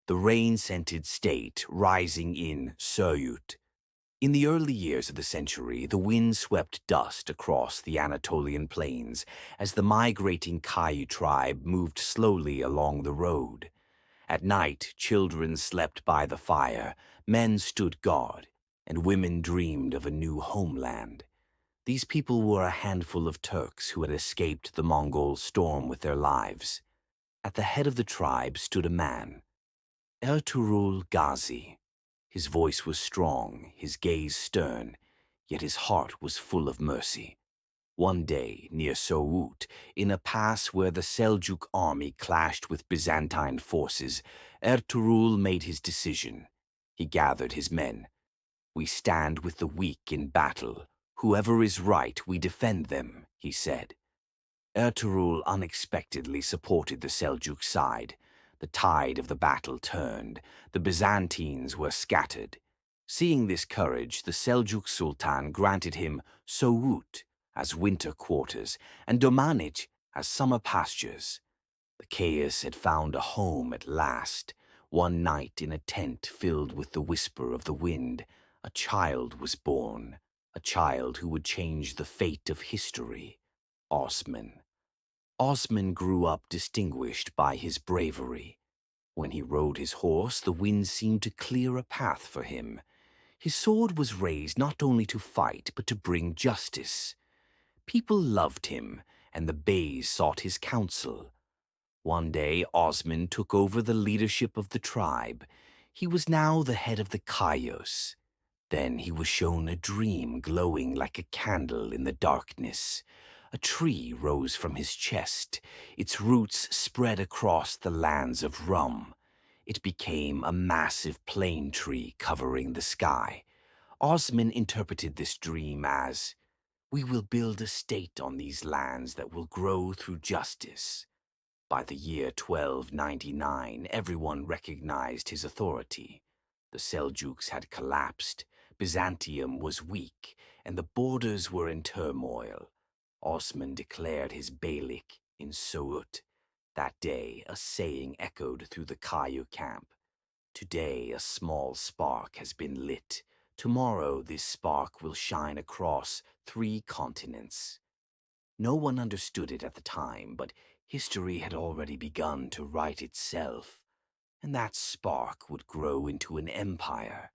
the rain-scented state rising in Söğüt. In the early years of the century, the wind swept dust across the Anatolian plains as the migrating Kayu tribe moved slowly along the road. At night, children slept by the fire, men stood guard, and women dreamed of a new homeland. These people were a handful of Turks who had escaped the Mongol storm with their lives. At the head of the tribe stood a man, Ertuğrul Gazi. His voice was strong, his gaze stern, yet his heart was full of mercy. One day, near Söğüt, in a pass where the Seljuk army clashed with Byzantine forces, Ertuğrul made his decision. He gathered his men. "We stand with the weak in battle. Whoever is right, we defend them," he said. Ertuğrul unexpectedly supported the Seljuk side. The tide of the battle turned. The Byzantines were scattered. Seeing this courage, the Seljuk Sultan granted him Söğüt as winter quarters and Domaniç as summer pastures. The chaos had found a home at last. One night in a tent filled with the whisper of the wind, a child was born, a child who would change the fate of history, Osman. Osman grew up distinguished by his bravery. When he rode his horse, the wind seemed to clear a path for him. His sword was raised not only to fight, but to bring justice. People loved him, and the beys sought his counsel. One day, Osman took over the leadership of the tribe. He was now the head of the Kayos. Then he was shown a dream glowing like a candle in the darkness. A tree rose from his chest. Its roots spread across the lands of Rum. It became a massive plane tree covering the sky. Osman interpreted this dream as, "We will build a state on these lands that will grow through justice." By the year 1299, everyone recognized his authority. The Seljuks had collapsed, Byzantium was weak, and the borders were in turmoil. Osman declared his beylik in Söğüt. That day, a saying echoed through the Kayu camp. "Today, a small spark has been lit. Tomorrow, this spark will shine across 3 continents." No one understood it at the time, but history had already begun to write itself. And that spark would grow into an empire,